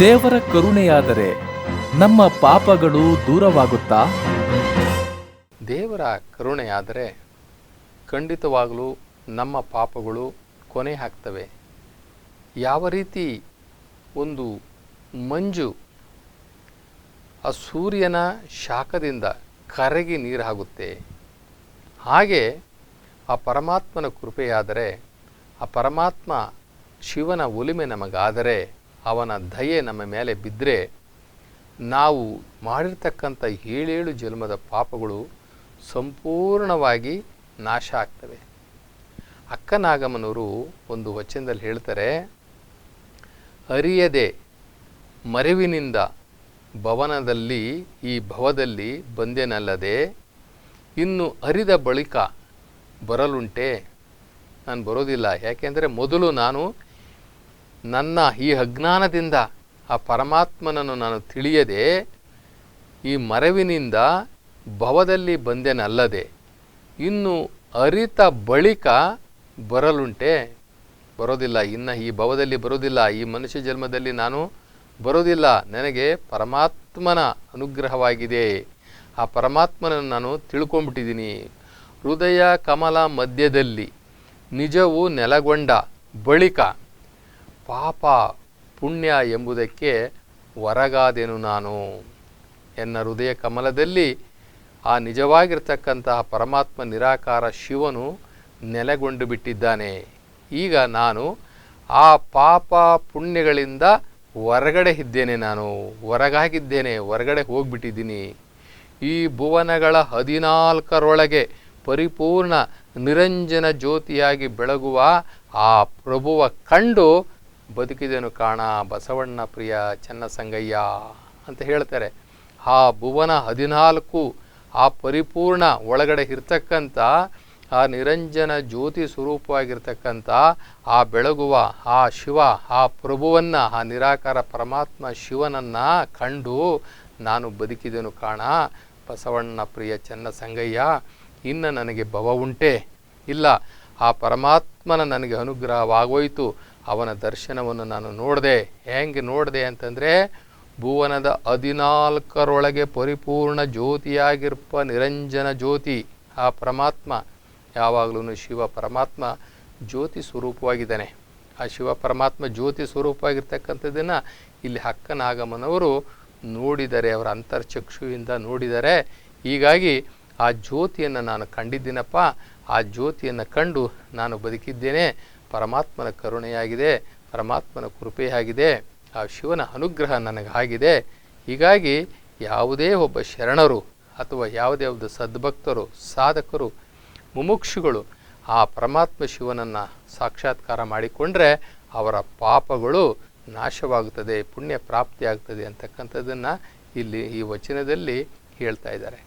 ದೇವರ ಕರುಣೆಯಾದರೆ ನಮ್ಮ ಪಾಪಗಳು ದೂರವಾಗುತ್ತಾ? ದೇವರ ಕರುಣೆಯಾದರೆ ಖಂಡಿತವಾಗಲೂ ನಮ್ಮ ಪಾಪಗಳು ಕೊನೆ ಹಾಕ್ತವೆ. ಯಾವ ರೀತಿ ಒಂದು ಮಂಜು ಆ ಸೂರ್ಯನ ಶಾಖದಿಂದ ಕರಗಿ ನೀರಾಗುತ್ತೆ, ಹಾಗೆ ಆ ಪರಮಾತ್ಮನ ಕೃಪೆಯಾದರೆ, ಆ ಪರಮಾತ್ಮ ಶಿವನ ಒಲಿಮೆ ನಮಗಾದರೆ, ಅವನ ದಯೆ ನಮ್ಮ ಮೇಲೆ ಬಿದ್ದರೆ ನಾವು ಮಾಡಿರ್ತಕ್ಕಂಥ 7 ಜನ್ಮದ ಪಾಪಗಳು ಸಂಪೂರ್ಣವಾಗಿ ನಾಶ ಆಗ್ತವೆ. ಅಕ್ಕನಾಗಮ್ಮನವರು ಒಂದು ವಚನದಲ್ಲಿ ಹೇಳ್ತಾರೆ, ಅರಿಯದೆ ಮರೆವಿನಿಂದ ಭವನದಲ್ಲಿ ಈ ಭವದಲ್ಲಿ ಬಂದೆನಲ್ಲದೆ ಇನ್ನು ಅರಿದ ಬಳಿಕ ಬರಲುಂಟೆ. ನಾನು ಬರೋದಿಲ್ಲ, ಯಾಕೆಂದರೆ ಮೊದಲು ನಾನು ನನ್ನ ಈ ಅಜ್ಞಾನದಿಂದ ಆ ಪರಮಾತ್ಮನನ್ನು ನಾನು ತಿಳಿಯದೆ ಈ ಮರೆವಿನಿಂದ ಭವದಲ್ಲಿ ಬಂದೆನಲ್ಲದೆ ಇನ್ನು ಅರಿತ ಬಳಿಕ ಬರಲುಂಟೆ. ಬರೋದಿಲ್ಲ, ಇನ್ನು ಈ ಭವದಲ್ಲಿ ಬರೋದಿಲ್ಲ, ಈ ಮನುಷ್ಯ ಜನ್ಮದಲ್ಲಿ ನಾನು ಬರೋದಿಲ್ಲ. ನನಗೆ ಪರಮಾತ್ಮನ ಅನುಗ್ರಹವಾಗಿದೆ, ಆ ಪರಮಾತ್ಮನನ್ನು ನಾನು ತಿಳ್ಕೊಂಬಿಟ್ಟಿದ್ದೀನಿ. ಹೃದಯ ಕಮಲ ಮಧ್ಯದಲ್ಲಿ ನಿಜವು ನೆಲಗೊಂಡ ಬಳಿಕ ಪಾಪ ಪುಣ್ಯ ಎಂಬುದಕ್ಕೆ ಹೊರಗಾದೆನು ನಾನು. ಎನ್ನ ಹೃದಯ ಕಮಲದಲ್ಲಿ ಆ ನಿಜವಾಗಿರ್ತಕ್ಕಂತಹ ಪರಮಾತ್ಮ ನಿರಾಕಾರ ಶಿವನು ನೆಲೆಗೊಂಡು ಬಿಟ್ಟಿದ್ದಾನೆ. ಈಗ ನಾನು ಆ ಪಾಪ ಪುಣ್ಯಗಳಿಂದ ಹೊರಗಡೆ ಇದ್ದೇನೆ, ನಾನು ಹೊರಗಾಗಿದ್ದೇನೆ, ಹೊರಗಡೆ ಹೋಗ್ಬಿಟ್ಟಿದ್ದೀನಿ. ಈ ಭುವನಗಳ 14ರೊಳಗೆ ಪರಿಪೂರ್ಣ ನಿರಂಜನ ಜ್ಯೋತಿಯಾಗಿ ಬೆಳಗುವ ಆ ಪ್ರಭುವ ಕಂಡು ಬದುಕಿದೆನು ಕಾಣ ಬಸವಣ್ಣ ಪ್ರಿಯ ಚೆನ್ನಸಂಗಯ್ಯ ಅಂತ ಹೇಳ್ತಾರೆ. ಆ ಭುವನ 14 ಆ ಪರಿಪೂರ್ಣ ಒಳಗಡೆ ಇರ್ತಕ್ಕಂಥ ಆ ನಿರಂಜನ ಜ್ಯೋತಿ ಸ್ವರೂಪವಾಗಿರ್ತಕ್ಕಂಥ ಆ ಬೆಳಗುವ ಆ ಶಿವ, ಆ ಪ್ರಭುವನ್ನು, ಆ ನಿರಾಕಾರ ಪರಮಾತ್ಮ ಶಿವನನ್ನು ಕಂಡು ನಾನು ಬದುಕಿದೆನು ಕಾಣ ಬಸವಣ್ಣ ಪ್ರಿಯ ಚೆನ್ನಸಂಗಯ್ಯ. ಇನ್ನು ನನಗೆ ಭವ ಉಂಟೆ? ಇಲ್ಲ, ಆ ಪರಮಾತ್ಮನ ನನಗೆ ಅನುಗ್ರಹವಾಗೋಯಿತು. ಅವನ ದರ್ಶನವನ್ನು ನಾನು ನೋಡಿದೆ. ಹೆಂಗೆ ನೋಡಿದೆ ಅಂತಂದರೆ, ಭುವನದ 14ರೊಳಗೆ ಪರಿಪೂರ್ಣ ಜ್ಯೋತಿಯಾಗಿರ್ಪ ನಿರಂಜನ ಜ್ಯೋತಿ ಆ ಪರಮಾತ್ಮ. ಯಾವಾಗಲೂ ಶಿವ ಪರಮಾತ್ಮ ಜ್ಯೋತಿ ಸ್ವರೂಪವಾಗಿದ್ದಾನೆ. ಆ ಶಿವ ಪರಮಾತ್ಮ ಜ್ಯೋತಿ ಸ್ವರೂಪವಾಗಿರ್ತಕ್ಕಂಥದ್ದನ್ನು ಇಲ್ಲಿ ಅಕ್ಕನಾಗಮ್ಮನವರು ನೋಡಿದ್ದಾರೆ, ಅವರ ಅಂತರ್ಚಕ್ಷುವಿಂದ ನೋಡಿದ್ದಾರೆ. ಹೀಗಾಗಿ ಆ ಜ್ಯೋತಿಯನ್ನು ನಾನು ಕಂಡಿದ್ದೀನಪ್ಪ, ಆ ಜ್ಯೋತಿಯನ್ನು ಕಂಡು ನಾನು ಬದುಕಿದ್ದೇನೆ. ಪರಮಾತ್ಮನ ಕರುಣೆಯಾಗಿದೆ, ಪರಮಾತ್ಮನ ಕೃಪೆಯಾಗಿದೆ, ಆ ಶಿವನ ಅನುಗ್ರಹ ನನಗಾಗಿದೆ. ಹೀಗಾಗಿ ಯಾವುದೇ ಒಬ್ಬ ಶರಣರು ಅಥವಾ ಯಾವುದೇ ಒಬ್ಬ ಸದ್ಭಕ್ತರು, ಸಾಧಕರು, ಮುಮುಕ್ಷುಗಳು ಆ ಪರಮಾತ್ಮ ಶಿವನನ್ನು ಸಾಕ್ಷಾತ್ಕಾರ ಮಾಡಿಕೊಂಡ್ರೆ ಅವರ ಪಾಪಗಳು ನಾಶವಾಗುತ್ತದೆ, ಪುಣ್ಯ ಪ್ರಾಪ್ತಿಯಾಗ್ತದೆ ಅಂತಕ್ಕಂಥದ್ದನ್ನು ಇಲ್ಲಿ ಈ ವಚನದಲ್ಲಿ ಹೇಳ್ತಾ ಇದ್ದಾರೆ.